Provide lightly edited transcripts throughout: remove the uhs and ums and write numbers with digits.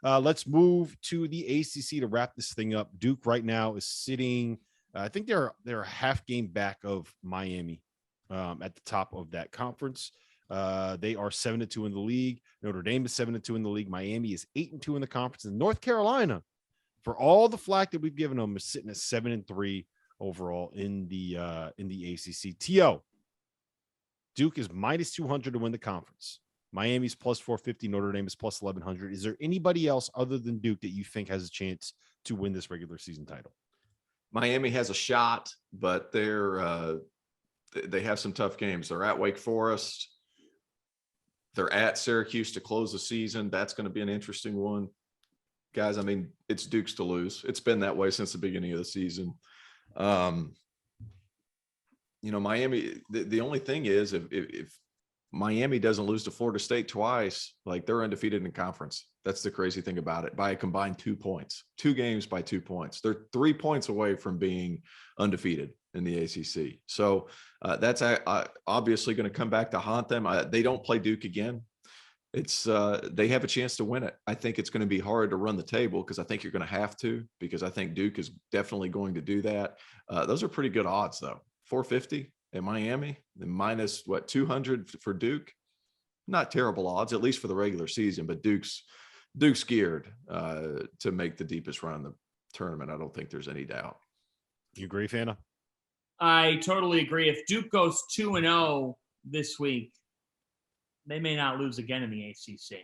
Let's move to the ACC to wrap this thing up. Duke right now is sitting, I think they're a half game back of Miami at the top of that conference. They are 7-2 in the league. Notre Dame is 7-2 in the league. Miami is 8-2 in the conference. And North Carolina, for all the flack that we've given them, is sitting at 7-3 overall in the ACC. T.O. Duke is minus 200 to win the conference. Miami's plus 450. Notre Dame is plus 1100. Is there anybody else other than Duke that you think has a chance to win this regular season title? Miami has a shot, but they have some tough games. They're at Wake Forest. They're at Syracuse to close the season. That's going to be an interesting one. Guys, I mean, it's Duke's to lose. It's been that way since the beginning of the season. Miami, the only thing is if Miami doesn't lose to Florida State twice, like, they're undefeated in conference. That's the crazy thing about it. By a combined 2 points, 2 games by 2 points. They're 3 points away from being undefeated in the ACC. So that's obviously going to come back to haunt them. They don't play Duke again. They have a chance to win it. I think it's going to be hard to run the table because I think you're going to have to, because I think Duke is definitely going to do that. Those are pretty good odds, though. 450 in Miami, then minus 200 for Duke. Not terrible odds, at least for the regular season, but Duke's geared to make the deepest run in the tournament. I don't think there's any doubt. You agree, Fana? I totally agree. If Duke goes 2-0 this week, they may not lose again in the ACC.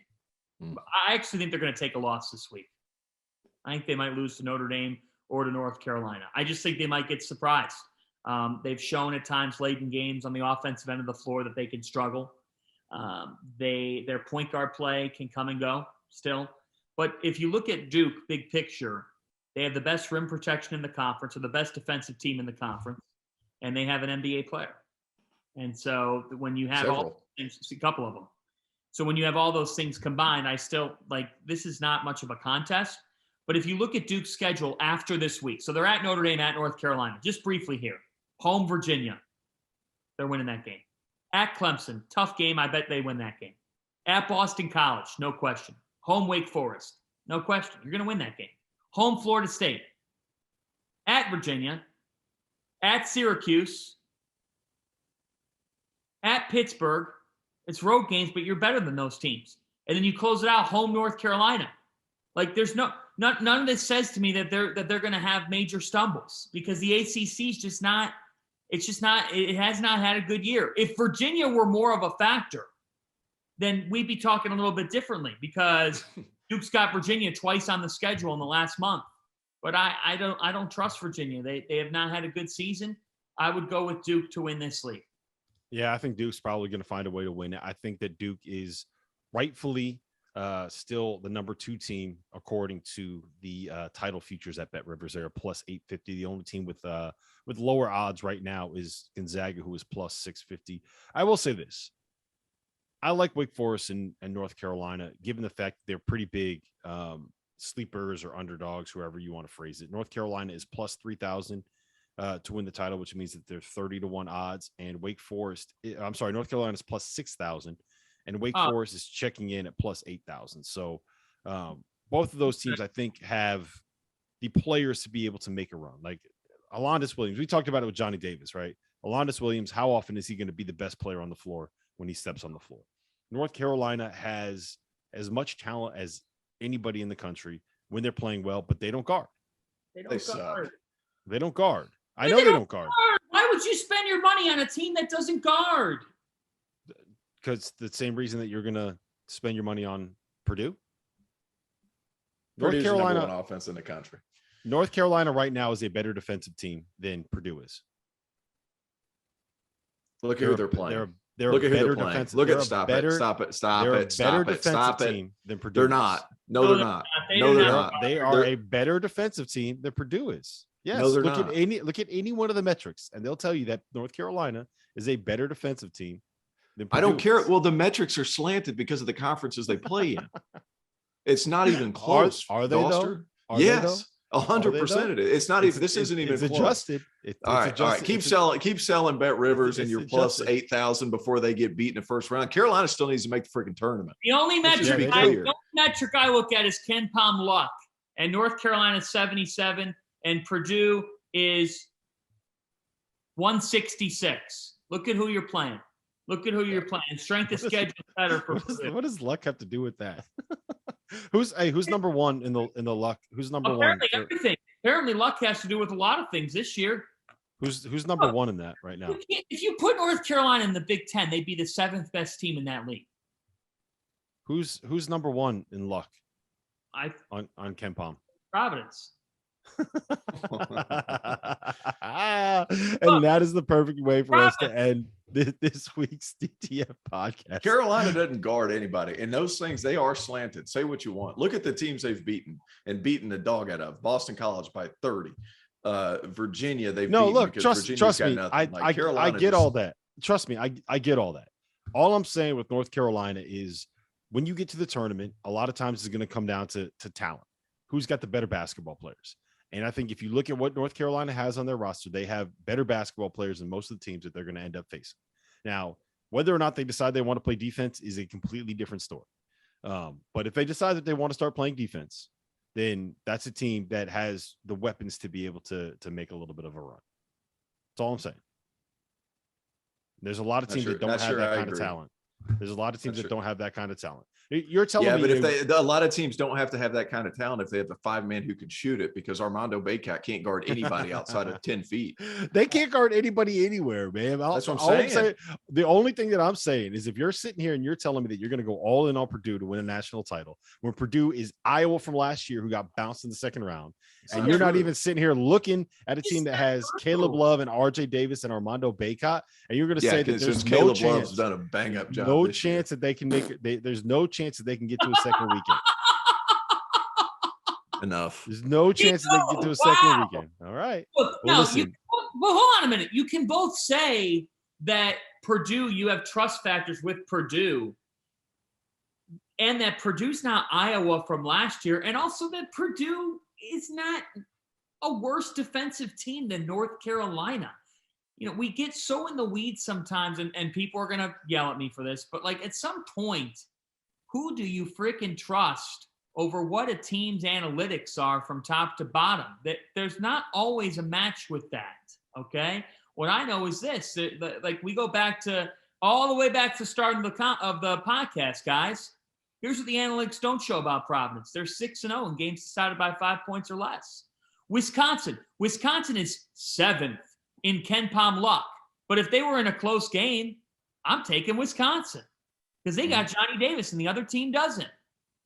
I actually think they're going to take a loss this week. I think they might lose to Notre Dame or to North Carolina. I just think they might get surprised. They've shown at times late in games on the offensive end of the floor that they can struggle. Their point guard play can come and go still. But if you look at Duke, big picture, they have the best rim protection in the conference, or the best defensive team in the conference, and they have an NBA player. And so when you have all things, a couple of them. So when you have all those things combined, I still this is not much of a contest. But if you look at Duke's schedule after this week, so they're at Notre Dame, at North Carolina, just briefly here. Home Virginia, they're winning that game. At Clemson, tough game. I bet they win that game. At Boston College, no question. Home Wake Forest, no question. You're going to win that game. Home Florida State. At Virginia. At Syracuse. At Pittsburgh. It's road games, but you're better than those teams. And then you close it out, home North Carolina. There's none of this says to me that they're going to have major stumbles, because the ACC is just not. It has not had a good year. If Virginia were more of a factor, then we'd be talking a little bit differently, because Duke's got Virginia twice on the schedule in the last month. But I don't trust Virginia. They have not had a good season. I would go with Duke to win this league. Yeah, I think Duke's probably going to find a way to win it. I think that Duke is rightfully still the number 2 team according to the title futures at Bet Rivers. They're plus 850. The only team with lower odds right now is Gonzaga, who is plus 650. I will say this: I like Wake Forest and North Carolina, given the fact that they're pretty big sleepers or underdogs, whoever you want to phrase it. North Carolina is plus 3,000 to win the title, which means that they're 30-1 odds, and North Carolina is plus 6,000. And Wake Forest is checking in at plus 8,000. So both of those teams, I think, have the players to be able to make a run. Like Alondas Williams, we talked about it with Johnny Davis, right? Alondas Williams, how often is he going to be the best player on the floor when he steps on the floor? North Carolina has as much talent as anybody in the country when they're playing well, but they don't guard. They guard. They don't guard. I know they don't guard. Why would you spend your money on a team that doesn't guard? Because the same reason that you're going to spend your money on Purdue. North Carolina, number 1 offense in the country. North Carolina right now is a better defensive team than Purdue is. Look at who they're playing. Look at who they're playing. Look at stop it team than Purdue. They're not. No, they're not. No, they're not. They are a better defensive team than Purdue is. Yes. No, they're look not. Look at any one of the metrics, and they'll tell you that North Carolina is a better defensive team. I don't care. Well, the metrics are slanted because of the conferences they play in. It's not even close. Are they though? Yes. 100% it is. It's not even. This isn't even it's close. adjusted. All right. Keep selling Bet Rivers and your plus 8,000 before they get beat in the first round. Carolina still needs to make the freaking tournament. The only metric I look at is Ken Pom luck, and North Carolina 77, and Purdue is 166. Look at who you're playing. Strength of schedule is better for Purdue. What does luck have to do with that? Who's number one in the luck? Who's number one? Everything. Apparently, luck has to do with a lot of things this year. Who's number one in that right now? If you put North Carolina in the Big Ten, they'd be the 7th best team in that league. Who's number one in luck? On Ken Pom. Providence. And that is the perfect way for us to end this week's DTF podcast. Carolina doesn't guard anybody, and those things, they are slanted. Say what you want. Look at the teams they've beaten the dog out of. Boston College by 30. Virginia, they've beaten look, because trust me. I get all that. Trust me, I get all that. All I'm saying with North Carolina is when you get to the tournament, a lot of times it's going to come down to talent. Who's got the better basketball players? And I think if you look at what North Carolina has on their roster, they have better basketball players than most of the teams that they're going to end up facing. Now, whether or not they decide they want to play defense is a completely different story. But if they decide that they want to start playing defense, then that's a team that has the weapons to be able to make a little bit of a run. That's all I'm saying. There's a lot of teams that don't have that kind of talent. There's a lot of teams that don't have that kind of talent. You're telling me, but if a lot of teams don't have to have that kind of talent if they have the 5-man who can shoot it, because Armando Bacot can't guard anybody outside of 10 feet. They can't guard anybody anywhere, man. That's what I'm saying. The only thing that I'm saying is if you're sitting here and you're telling me that you're going to go all in on Purdue to win a national title, when Purdue is Iowa from last year who got bounced in the second round, and you're not even sitting here looking at a team that has Caleb Love and RJ Davis and Armando Bacot, and you're going to say that there's no chance. Love's done a bang up job. No chance that they can make it. There's no chance that they can get to a second weekend. Enough. There's no chance that they can get to a second weekend. All right. Well, hold on a minute. You can both say that Purdue, you have trust factors with Purdue, and that Purdue's not Iowa from last year, and also that Purdue is not a worse defensive team than North Carolina. We get so in the weeds sometimes, and people are going to yell at me for this, but like at some point, who do you freaking trust over what a team's analytics are from top to bottom? That there's not always a match with that. Okay. What I know is this, like we go back to all the way back to starting of the podcast, guys. Here's what the analytics don't show about Providence. They're 6-0 in games decided by 5 points or less. Wisconsin is 7th in Ken Pom luck. But if they were in a close game, I'm taking Wisconsin because they got Johnny Davis and the other team doesn't.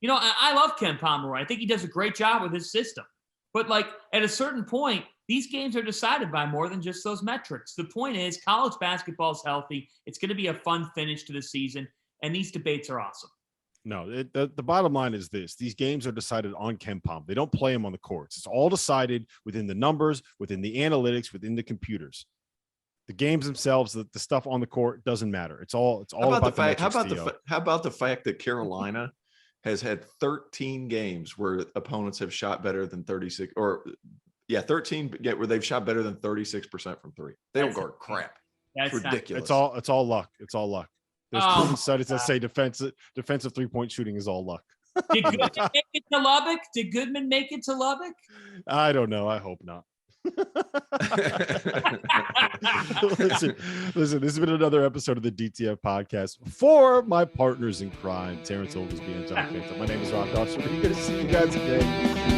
I love Ken Pomeroy. I think he does a great job with his system. But like at a certain point, these games are decided by more than just those metrics. The point is college basketball is healthy. It's going to be a fun finish to the season. And these debates are awesome. No, the bottom line is this. These games are decided on Ken Pom. They don't play them on the courts. It's all decided within the numbers, within the analytics, within the computers. The games themselves, the stuff on the court doesn't matter. It's all about the fact. How about the fact that Carolina has had 13 games where opponents have shot better than 36 or 13 where they've shot better than 36% from three. They don't guard crap. It's ridiculous. It's all luck. It's all luck. There's proven studies that say defensive 3-point shooting is all luck. Did Goodman make it to Lubbock? Did Goodman make it to Lubbock? I don't know. I hope not. Listen, this has been another episode of the DTF podcast. For my partners in crime, Terrence Oglesby and John Fanta, my name is Rob Dawson. We're going to see you guys again